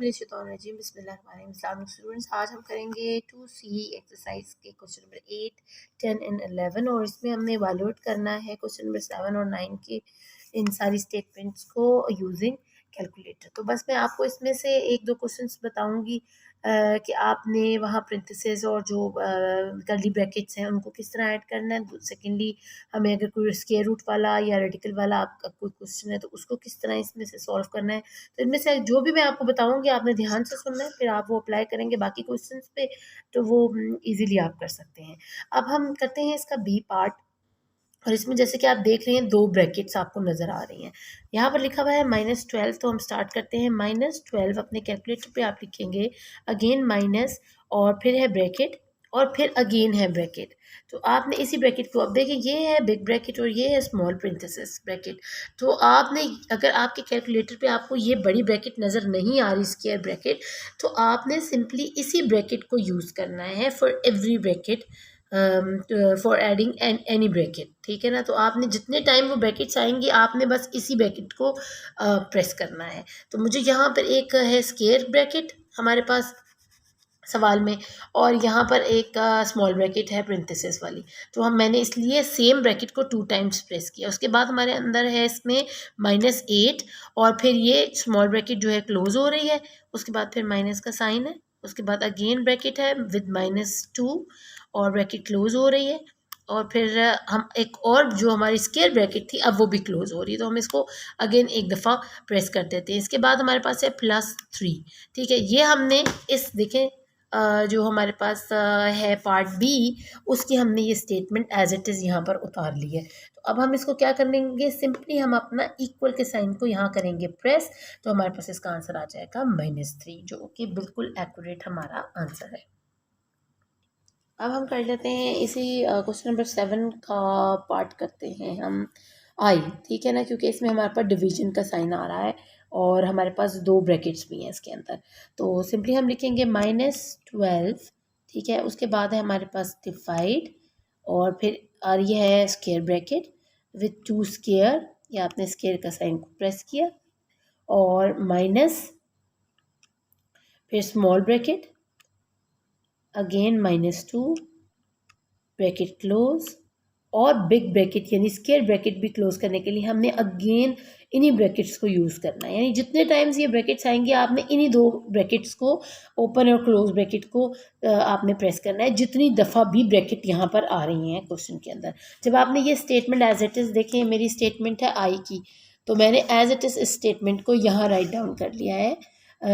बिस्मिल्लाहिर्रहमानिर्रहीम बिस्मिल्लाहिर्रहमानिर्रहीम स्टूडेंट्स, आज हम करेंगे 2C एक्सरसाइज के क्वेश्चन नंबर 8, 10 एंड 11 और इसमें हमने इवैल्यूएट करना है क्वेश्चन नंबर 7 और 9 के इन सारी स्टेटमेंट्स को यूजिंग कैलकुलेटर। तो बस मैं आपको इसमें से एक दो क्वेश्चंस बताऊंगी कि आपने वहाँ प्रेंथिसेस और जो कर्ली ब्रैकेट्स हैं उनको किस तरह ऐड करना है। सेकेंडली, हमें अगर कोई स्क्वायर रूट वाला या रेडिकल वाला आपका कोई क्वेश्चन है तो उसको किस तरह इसमें से सॉल्व करना है। तो इनमें से जो भी मैं आपको बताऊंगी आपने ध्यान से सुनना है, फिर आप वो अप्लाई करेंगे बाकी क्वेश्चंस पे तो वो इजीली आप कर सकते हैं। अब हम करते हैं इसका बी पार्ट, और इसमें जैसे कि आप देख रहे हैं दो ब्रैकेट्स आपको नज़र आ रही हैं। यहाँ पर लिखा हुआ है -12, तो हम स्टार्ट करते हैं। -12 अपने कैलकुलेटर पे आप लिखेंगे, अगेन माइनस और फिर है ब्रैकेट और फिर अगेन है ब्रैकेट। तो आपने इसी ब्रैकेट को, अब देखिए ये है बिग ब्रैकेट और ये है स्मॉल प्रिंथेसिस ब्रैकेट। तो आपने, अगर आपके कैलकुलेटर पे आपको ये बड़ी ब्रैकेट नज़र नहीं आ रही स्क्वायर ब्रैकेट, तो आपने सिंपली इसी ब्रैकेट को यूज़ करना है for every bracket, for adding any bracket. ठीक है ना। तो आपने जितने टाइम वो ब्रैकेट्स आएंगी आपने बस इसी ब्रैकेट को प्रेस करना है। तो मुझे यहाँ पर एक है स्क्वायर ब्रैकेट हमारे पास सवाल में, और यहाँ पर एक स्मॉल ब्रैकेट है प्रिंथेसिस वाली। तो मैंने इसलिए सेम ब्रैकेट को 2 टाइम्स प्रेस किया। उसके बाद हमारे अंदर है इसमें -8 और फिर ये स्मॉल ब्रैकेट जो है क्लोज हो रही है, उसके बाद फिर माइनस का साइन है, उसके बाद अगेन ब्रैकेट है विद -2 और ब्रैकेट क्लोज हो रही है, और फिर हम एक और जो हमारी स्क्वायर ब्रैकेट थी अब वो भी क्लोज हो रही है, तो हम इसको अगेन एक दफ़ा प्रेस कर देते हैं। इसके बाद हमारे पास है +3। ठीक है, ये हमने इस देखें जो हमारे पास है पार्ट बी, उसकी हमने ये स्टेटमेंट एज इट इज़ यहाँ पर उतार ली है। तो अब हम इसको क्या करेंगे, सिंपली हम अपना इक्वल के साइन को यहाँ करेंगे प्रेस, तो हमारे पास इसका आंसर आ जाएगा -3, जो कि बिल्कुल एक्यूरेट हमारा आंसर है। अब हम कर लेते हैं इसी क्वेश्चन नंबर 7 का पार्ट करते हैं हम आई। ठीक है ना, क्योंकि इसमें हमारे पास डिवीजन का साइन आ रहा है और हमारे पास 2 ब्रैकेट्स भी हैं इसके अंदर। तो सिंपली हम लिखेंगे -12। ठीक है, उसके बाद है हमारे पास डिवाइड और फिर और ये है स्क्वायर ब्रैकेट विथ 2 स्क्वायर, या आपने स्क्वायर का साइन को प्रेस किया, और माइनस फिर small bracket again -2 bracket close, और बिग ब्रैकेट यानी स्क्वायर ब्रैकेट भी क्लोज करने के लिए हमने अगेन इन्हीं ब्रैकेट्स को यूज़ करना है। यानी जितने टाइम्स ये ब्रैकेट्स आएंगे आपने इन्हीं 2 ब्रैकेट्स को, ओपन और क्लोज ब्रैकेट को आपने प्रेस करना है जितनी दफ़ा भी ब्रैकेट यहाँ पर आ रही हैं क्वेश्चन के अंदर। जब आपने ये स्टेटमेंट एज इट इज़, देखें मेरी स्टेटमेंट है आई की, तो मैंने एज इट इज़ इस स्टेटमेंट को यहाँ राइट डाउन कर लिया है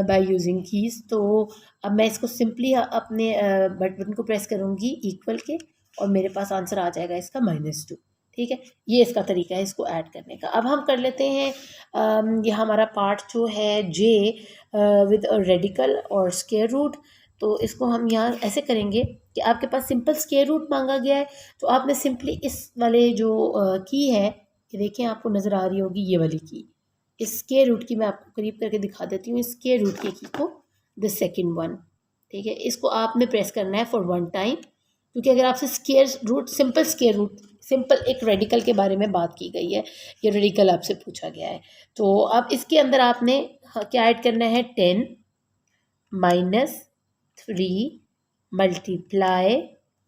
बाय यूजिंग कीज़। तो अब मैं इसको सिंपली अपने बटन को प्रेस करूँगी इक्वल के, और मेरे पास आंसर आ जाएगा इसका -2। ठीक है, ये इसका तरीका है इसको ऐड करने का। अब हम कर लेते हैं ये हमारा पार्ट जो है जे विद रेडिकल और स्क्वायर रूट। तो इसको हम यहाँ ऐसे करेंगे कि आपके पास सिंपल स्क्वायर रूट मांगा गया है, तो आपने सिंपली इस वाले जो की है, ये देखें आपको नज़र आ रही होगी ये वाली की, इस स्क्वायर रूट की मैं आपको करीब करके दिखा देती हूँ। इस स्क्वायर रूट की को द सेकेंड वन, ठीक है, इसको आपने प्रेस करना है फॉर 1 टाइम, क्योंकि अगर आपसे square root, simple square root, simple एक रेडिकल के बारे में बात की गई है, ये रेडिकल आपसे पूछा गया है। तो अब इसके अंदर आपने क्या ऐड करना है, 10 -3 मल्टीप्लाई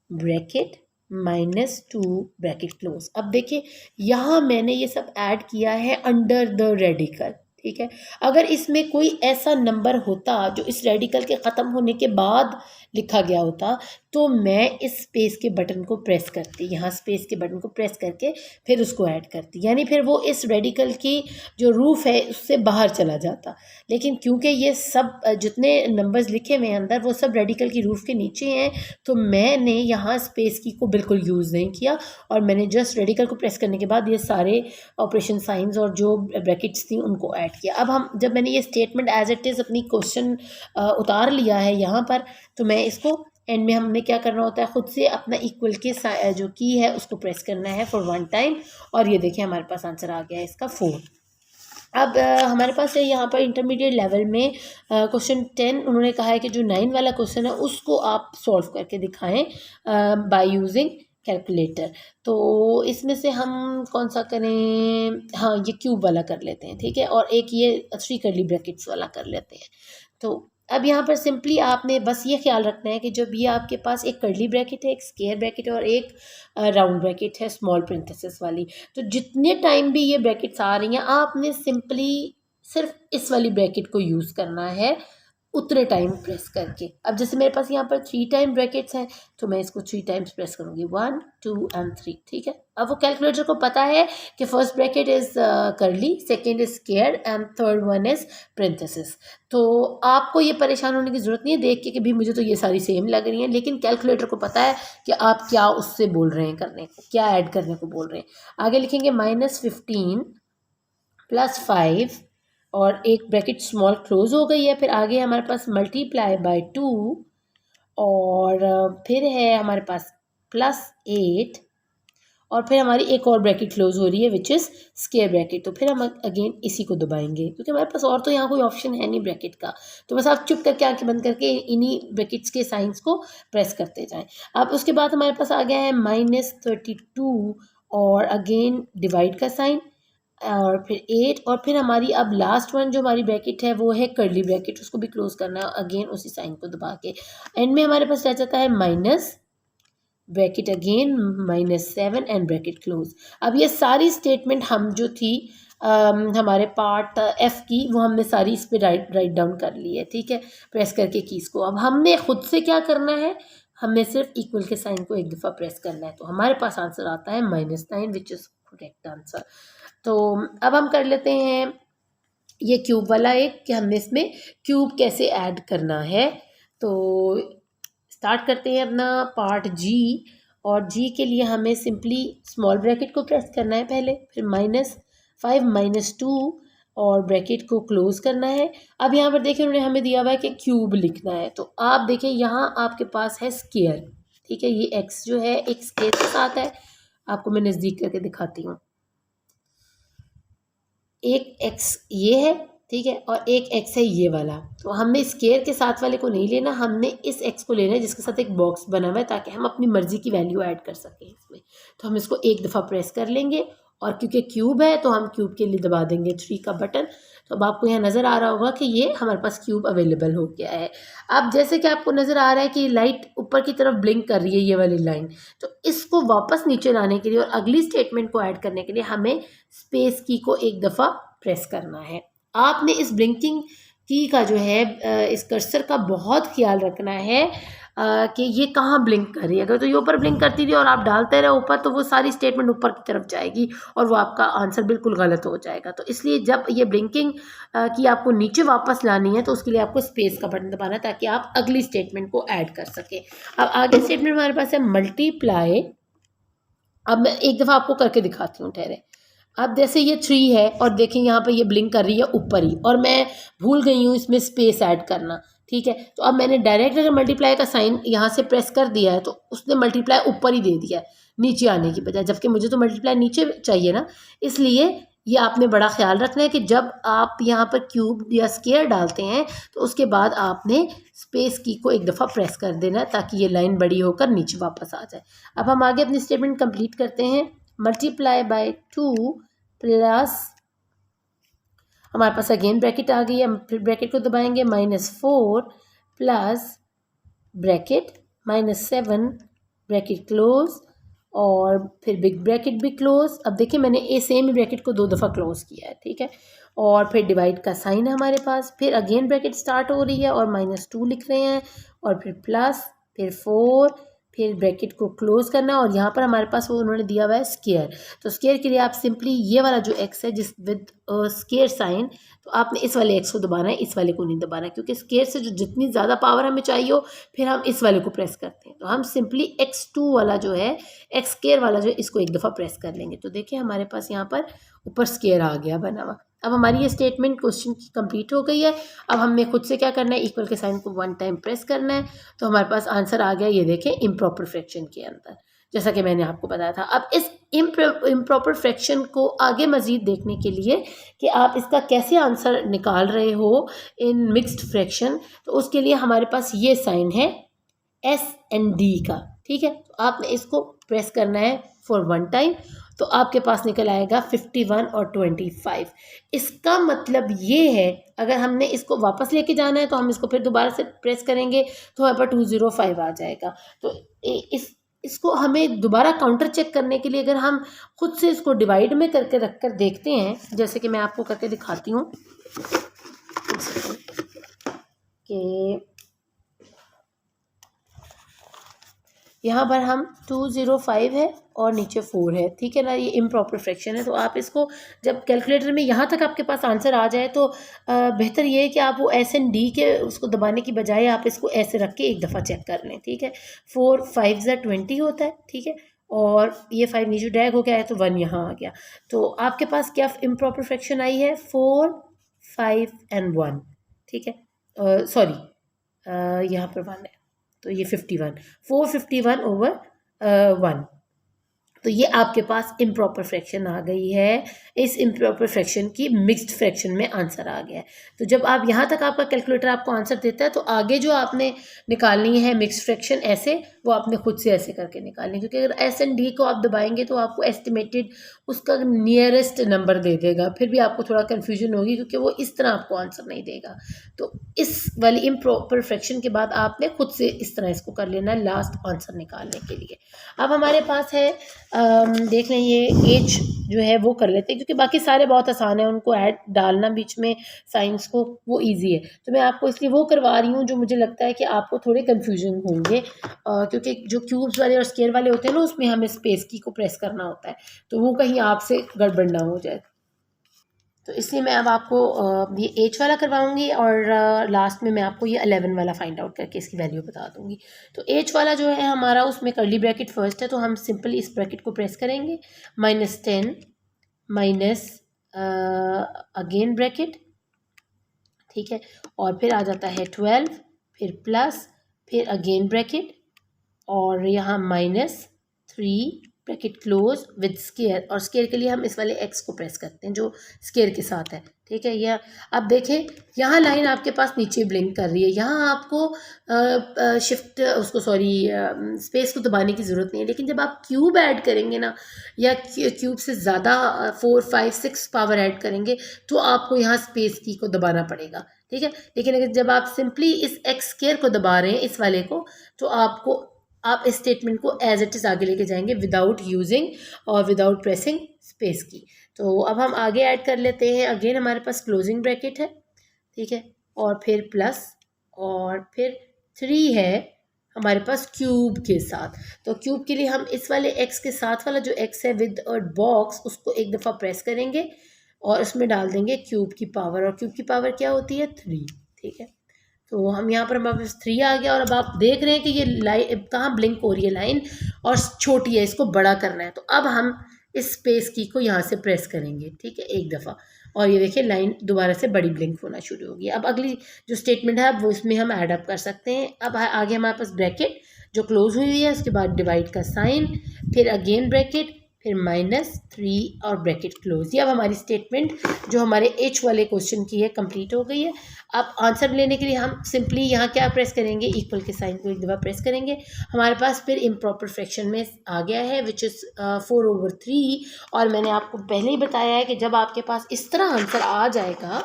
ब्रैकेट -2 ब्रैकेट क्लोज। अब देखिए यहाँ मैंने ये सब ऐड किया है अंडर द रेडिकल। ठीक है, अगर इसमें कोई ऐसा नंबर होता जो इस रेडिकल के ख़त्म होने के बाद लिखा गया होता, तो मैं इस स्पेस के बटन को प्रेस करती, यहाँ स्पेस के बटन को प्रेस करके फिर उसको ऐड करती, यानी फिर वो इस रेडिकल की जो रूफ है उससे बाहर चला जाता। लेकिन क्योंकि ये सब जितने नंबर्स लिखे हुए हैं अंदर वो सब रेडिकल की रूफ के नीचे हैं, तो मैंने यहाँ स्पेस की को बिल्कुल यूज़ नहीं किया, और मैंने जस्ट रेडिकल को प्रेस करने के बाद ये सारे ऑपरेशन साइंस और जो ब्रैकेट्स थी उनको ऐड किया। अब हम, जब मैंने ये स्टेटमेंट एज इट इज़ अपनी क्वेश्चन उतार लिया है यहाँ पर, तो मैं इसको एंड में हमने क्या करना होता है, खुद से अपना इक्वल के जो की है उसको प्रेस करना है फॉर 1 टाइम, और ये देखिए हमारे पास आंसर आ गया है इसका 4। अब हमारे पास है यहाँ पर इंटरमीडिएट लेवल में क्वेश्चन 10, उन्होंने कहा है कि जो 9 वाला क्वेश्चन है उसको आप सॉल्व करके दिखाएं बाय यूजिंग कैलकुलेटर। तो इसमें से हम कौन सा करें, हाँ ये क्यूब वाला कर लेते हैं। ठीक है, और एक ये 3 कर्ली ब्रैकेट्स वाला कर लेते हैं। तो अब यहाँ पर सिंपली आपने बस ये ख्याल रखना है कि जब ये आपके पास एक कर्ली ब्रैकेट है, एक स्क्वायर ब्रैकेट है और एक राउंड ब्रैकेट है स्मॉल प्रिंथेसिस वाली, तो जितने टाइम भी ये ब्रैकेट्स आ रही हैं आपने सिंपली सिर्फ इस वाली ब्रैकेट को यूज़ करना है उतने टाइम प्रेस करके। अब जैसे मेरे पास यहाँ पर 3 टाइम ब्रैकेट्स हैं तो मैं इसको 3 टाइम्स प्रेस करूँगी, 1 2 एंड 3, ठीक है। अब वो कैलकुलेटर को पता है कि first bracket is curly, second is square and third one is parenthesis. तो आपको ये परेशान होने की ज़रूरत नहीं है देख के कि भी मुझे तो ये सारी सेम लग रही हैं, लेकिन कैलकुलेटर को पता है कि आप क्या उससे बोल रहे हैं करने को, क्या ऐड करने को बोल रहे हैं। आगे लिखेंगे -15 + 5 और एक ब्रैकेट स्मॉल क्लोज हो गई है। फिर आगे हमारे पास मल्टीप्लाई बाय 2 और फिर है हमारे पास +8 और फिर हमारी एक और ब्रैकेट क्लोज हो रही है विच इज़ स्क्वायर ब्रैकेट। तो फिर हम अगेन इसी को दबाएंगे क्योंकि हमारे पास और तो यहाँ कोई ऑप्शन है नहीं ब्रैकेट का, तो बस आप चुप करके आंखें बंद करके इन्हीं ब्रैकेट्स के साइंस को प्रेस करते जाएं। अब उसके बाद हमारे पास आ गया है -32 और अगेन डिवाइड का साइन और फिर 8 और फिर हमारी अब लास्ट वन जो हमारी ब्रैकेट है वो है कर्ली ब्रैकेट, उसको भी क्लोज करना है अगेन उसी साइन को दबा के। एंड में हमारे पास रह जाता है minus bracket again -7 and bracket close. अब ये सारी स्टेटमेंट हम जो थी हमारे पार्ट F की वो हमने सारी इस पे राइट डाउन कर ली है, ठीक है, प्रेस करके कीज़ को। अब हमने खुद से क्या करना है, हमने सिर्फ इक्वल के साइन को एक दफ़ा प्रेस करना है, तो हमारे पास आंसर आता है -9 विच इज़ करेक्ट आंसर। तो अब हम कर लेते हैं ये क्यूब वाला एक कि हमने इसमें क्यूब कैसे ऐड करना है। तो स्टार्ट करते हैं अपना पार्ट जी, और जी के लिए हमें सिंपली स्मॉल ब्रैकेट को प्रेस करना है पहले, फिर -5 -2 और ब्रैकेट को क्लोज करना है। अब यहाँ पर देखिए उन्होंने हमें दिया हुआ है कि क्यूब लिखना है, तो आप देखिए यहाँ आपके पास है स्क्वायर, ठीक है, ये एक्स जो है एक स्क्वायर के साथ है, आपको मैं नज़दीक करके दिखाती हूँ। एक एक्स ये है, ठीक है, और एक एक्स है ये वाला। तो हमने स्क्वायर के साथ वाले को नहीं लेना, हमने इस एक्स को लेना है जिसके साथ एक बॉक्स बना हुआ है ताकि हम अपनी मर्जी की वैल्यू ऐड कर सकें इसमें। तो हम इसको एक दफ़ा प्रेस कर लेंगे और क्योंकि क्यूब है तो हम क्यूब के लिए दबा देंगे 3 का बटन। तो अब आपको यहाँ नज़र आ रहा होगा कि ये हमारे पास क्यूब अवेलेबल हो गया है। अब जैसे कि आपको नज़र आ रहा है कि लाइट ऊपर की तरफ ब्लिंक कर रही है ये वाली लाइन, तो इसको वापस नीचे लाने के लिए और अगली स्टेटमेंट को ऐड करने के लिए हमें स्पेस की को एक दफ़ा प्रेस करना है। आपने इस ब्लिंकिंग की का जो है इस कर्सर का बहुत ख्याल रखना है कि ये कहाँ ब्लिंक कर रही है। अगर तो ये ऊपर ब्लिंक करती रही और आप डालते रहे ऊपर तो वो सारी स्टेटमेंट ऊपर की तरफ जाएगी और वो आपका आंसर बिल्कुल गलत हो जाएगा। तो इसलिए जब ये ब्लिंकिंग की आपको नीचे वापस लानी है तो उसके लिए आपको स्पेस का बटन दबाना है ताकि आप अगली स्टेटमेंट को ऐड कर सकें। अब आगे स्टेटमेंट हमारे पास है मल्टीप्लाई। अब मैं एक दफ़ा आपको करके दिखाती हूँ, ठहरे। अब जैसे ये 3 है और देखिए यहाँ पे ये ब्लिंक कर रही है ऊपर ही और मैं भूल गई हूँ इसमें स्पेस ऐड करना, ठीक है। तो अब मैंने डायरेक्ट अगर मल्टीप्लाई का साइन यहाँ से प्रेस कर दिया है तो उसने मल्टीप्लाई ऊपर ही दे दिया है नीचे आने की बजाय, जबकि मुझे तो मल्टीप्लाई नीचे चाहिए ना। इसलिए ये आपने बड़ा ख्याल रखना है कि जब आप यहाँ पर क्यूब या स्क्वायर डालते हैं तो उसके बाद आपने स्पेस की को एक दफ़ा प्रेस कर देना ताकि ये लाइन बड़ी होकर नीचे वापस आ जाए। अब हम आगे अपनी स्टेटमेंट कंप्लीट करते हैं। मल्टीप्लाई बाय 2 प्लस हमारे पास अगेन ब्रैकेट आ गई है, फिर ब्रैकेट को दबाएंगे -4 प्लस ब्रैकेट -7 ब्रैकेट क्लोज और फिर बिग ब्रैकेट भी क्लोज। अब देखिए मैंने ए सेम ही ब्रैकेट को 2 दफ़ा क्लोज किया है, ठीक है, और फिर डिवाइड का साइन है हमारे पास, फिर अगेन ब्रैकेट स्टार्ट हो रही है और -2 लिख रहे हैं और फिर प्लस फिर 4 फिर ब्रैकेट को क्लोज करना और यहाँ पर हमारे पास वो उन्होंने दिया हुआ है स्क्वायर। तो स्क्वायर के लिए आप सिंपली ये वाला जो एक्स है जिस विद स्क्वायर साइन, तो आपने इस वाले एक्स को दबाना है, इस वाले को नहीं दबाना, क्योंकि स्क्वायर से जो जितनी ज़्यादा पावर हमें चाहिए हो फिर हम इस वाले को प्रेस करते हैं। तो हम सिंपली x2 वाला जो है एक्स स्क्वायर वाला जो है इसको एक दफ़ा प्रेस कर लेंगे। तो देखिए हमारे पास यहाँ पर ऊपर स्क्वायर आ गया बना हुआ। अब हमारी ये स्टेटमेंट क्वेश्चन की कंप्लीट हो गई है। अब हमने खुद से क्या करना है, इक्वल के साइन को 1 टाइम प्रेस करना है। तो हमारे पास आंसर आ गया, ये देखें इम्प्रॉपर फ्रैक्शन के अंदर, जैसा कि मैंने आपको बताया था। अब इस इम्प्रॉपर फ्रैक्शन को आगे मज़ीद देखने के लिए कि आप इसका कैसे आंसर निकाल रहे हो इन मिक्स्ड फ्रैक्शन, तो उसके लिए हमारे पास ये साइन है S and D का, ठीक है। तो आपने इसको प्रेस करना है फॉर 1 टाइम। तो आपके पास निकल आएगा 51 और 25। इसका मतलब ये है अगर हमने इसको वापस लेके जाना है तो हम इसको फिर दोबारा से प्रेस करेंगे तो हमारे पास 205 आ जाएगा। तो इसको हमें दोबारा काउंटर चेक करने के लिए अगर हम खुद से इसको डिवाइड में करके रख कर देखते हैं, जैसे कि मैं आपको करके दिखाती हूँ कि यहाँ पर हम 205 है और नीचे 4 है, ठीक है ना, ये इम्प्रॉपर फ्रैक्शन है। तो आप इसको जब कैलकुलेटर में यहाँ तक आपके पास आंसर आ जाए तो बेहतर ये है कि आप वो एस एंड डी के उसको दबाने की बजाय आप इसको ऐसे रख के एक दफ़ा चेक कर लें, ठीक है। 4 5 20 होता है, ठीक है, और ये 5 नीचे ड्रैग हो गया है तो 1 यहाँ आ गया। तो आपके पास क्या इम्प्रॉपर फ्रैक्शन आई है? 4 5 एंड 1, ठीक है, सॉरी यहाँ पर 1 है तो ये 51, 451 ओवर 1। तो ये आपके पास इम्प्रॉपर फ्रैक्शन आ गई है। इस इम्प्रॉपर फ्रैक्शन की मिक्स्ड फ्रैक्शन में आंसर आ गया है। तो जब आप यहाँ तक आपका कैलकुलेटर आपको आंसर देता है तो आगे जो आपने निकालनी है मिक्स्ड फ्रैक्शन ऐसे, वो आपने खुद से ऐसे करके निकालनी है, क्योंकि अगर एस एंड डी को आप दबाएंगे तो आपको एस्टिमेटेड उसका नियरेस्ट नंबर दे देगा, फिर भी आपको थोड़ा कन्फ्यूजन होगी क्योंकि वो इस तरह आपको आंसर नहीं देगा। तो इस वाली इम्प्रॉपर फ्रैक्शन के बाद आपने खुद से इस तरह इसको कर लेना है लास्ट आंसर निकालने के लिए। अब हमारे पास है देख लें ये एज जो है वो कर लेते हैं, क्योंकि बाकी सारे बहुत आसान है, उनको ऐड डालना बीच में साइंस को वो इजी है। तो मैं आपको इसलिए वो करवा रही हूँ जो मुझे लगता है कि आपको थोड़े कन्फ्यूजन होंगे, क्योंकि जो क्यूब्स वाले और स्क्वायर वाले होते हैं ना उसमें हमें स्पेस की को प्रेस करना होता है, तो वो कहीं आपसे गड़बड़ ना हो जाए। तो इसलिए मैं अब आपको ये एच वाला करवाऊंगी और लास्ट में मैं आपको ये 11 वाला फाइंड आउट करके इसकी वैल्यू बता दूंगी। तो एच वाला जो है हमारा उसमें कर्ली ब्रैकेट फर्स्ट है, तो हम सिंपली इस ब्रैकेट को प्रेस करेंगे, -10 माइनस अगेन ब्रैकेट, ठीक है, और फिर आ जाता है 12, फिर प्लस, फिर अगेन ब्रैकेट, और यहाँ -3 ब्रैकेट क्लोज विद स्केयर, और स्केयर के लिए हम इस वाले एक्स को प्रेस करते हैं जो स्केयर के साथ है, ठीक है। यह अब देखें यहाँ लाइन आपके पास नीचे ब्लिंक कर रही है, यहाँ आपको शिफ्ट उसको सॉरी स्पेस को दबाने की ज़रूरत नहीं है, लेकिन जब आप क्यूब ऐड करेंगे ना या क्यूब से ज़्यादा 4 5 6 पावर ऐड करेंगे तो आपको यहाँ स्पेस की को दबाना पड़ेगा, ठीक है। लेकिन अगर जब आप सिंपली इस एक्स स्केयर को दबा रहे हैं इस वाले को, तो आप इस स्टेटमेंट को एज इट इज़ आगे लेके जाएंगे विदाउट यूजिंग और विदाउट प्रेसिंग स्पेस की। तो अब हम आगे ऐड कर लेते हैं। अगेन हमारे पास क्लोजिंग ब्रैकेट है, ठीक है, और फिर प्लस, और फिर 3 है हमारे पास क्यूब के साथ। तो क्यूब के लिए हम इस वाले एक्स के साथ वाला जो एक्स है विद अ बॉक्स उसको एक दफ़ा प्रेस करेंगे और उसमें डाल देंगे क्यूब की पावर, और क्यूब की पावर क्या होती है? 3, ठीक है। तो हम यहाँ पर हमारे पास 3 आ गया, और अब आप देख रहे हैं कि ये लाइन कहाँ ब्लिंक हो रही है लाइन, और छोटी है, इसको बड़ा करना है। तो अब हम इस स्पेस की को यहाँ से प्रेस करेंगे, ठीक है, एक दफ़ा, और ये देखिए लाइन दोबारा से बड़ी ब्लिंक होना शुरू होगी। अब अगली जो स्टेटमेंट है अब वो इसमें हम ऐड अप कर सकते हैं। अब आगे हमारे पास ब्रैकेट जो क्लोज हुई है, उसके बाद डिवाइड का साइन, फिर अगेन ब्रैकेट, फिर -3 और ब्रैकेट क्लोज। ये अब हमारी स्टेटमेंट जो हमारे एच वाले क्वेश्चन की है कंप्लीट हो गई है। अब आंसर लेने के लिए हम सिंपली यहाँ क्या प्रेस करेंगे? इक्वल के साइन को एक दफ़ा प्रेस करेंगे, हमारे पास फिर इम्प्रॉपर फ्रैक्शन में आ गया है विच इज़ 4/3। और मैंने आपको पहले ही बताया है कि जब आपके पास इस तरह आंसर आ जाएगा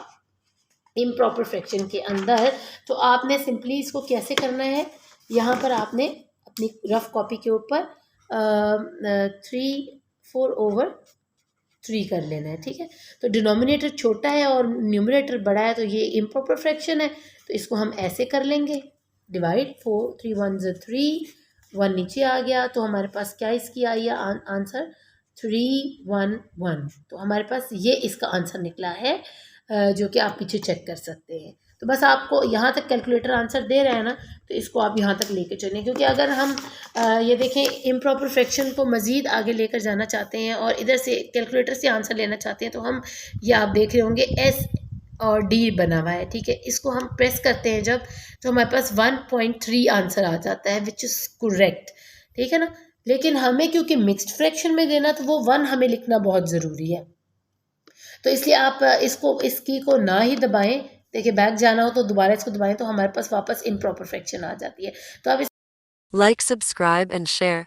इम्प्रॉपर फ्रैक्शन के अंदर, तो आपने सिंपली इसको कैसे करना है, यहाँ पर आपने अपनी रफ कॉपी के ऊपर 4/3 कर लेना है, ठीक है। तो डिनोमिनेटर छोटा है और न्यूमरेटर बड़ा है, तो ये इम्प्रॉपर फ्रैक्शन है, तो इसको हम ऐसे कर लेंगे, डिवाइड 4 3 1 3, 1 नीचे आ गया, तो हमारे पास क्या इसकी आई है आंसर? 311। तो हमारे पास ये इसका आंसर निकला है, जो कि आप पीछे चेक कर सकते हैं। तो बस आपको यहाँ तक कैलकुलेटर आंसर दे रहा है ना, तो इसको आप यहाँ तक लेके चलें, क्योंकि अगर हम ये देखें इम्प्रॉपर फ्रैक्शन को मज़ीद आगे लेकर जाना चाहते हैं और इधर से कैलकुलेटर से आंसर लेना चाहते हैं, तो हम ये आप देख रहे होंगे एस और डी बना हुआ है, ठीक है। इसको हम प्रेस करते हैं जब, तो हमारे पास 1.3 आंसर आ जाता है विच इज़ करेक्ट, ठीक है ना। लेकिन हमें क्योंकि मिक्स्ड फ्रैक्शन में देना, तो वो 1 हमें लिखना बहुत ज़रूरी है। तो इसलिए आप इसको इसकी को ना ही दबाएं, देखिए बैक जाना हो तो दोबारा इसको दबाएं, तो हमारे पास वापस इम्प्रॉपर फ्रैक्शन आ जाती है। तो आप Like, subscribe, and share.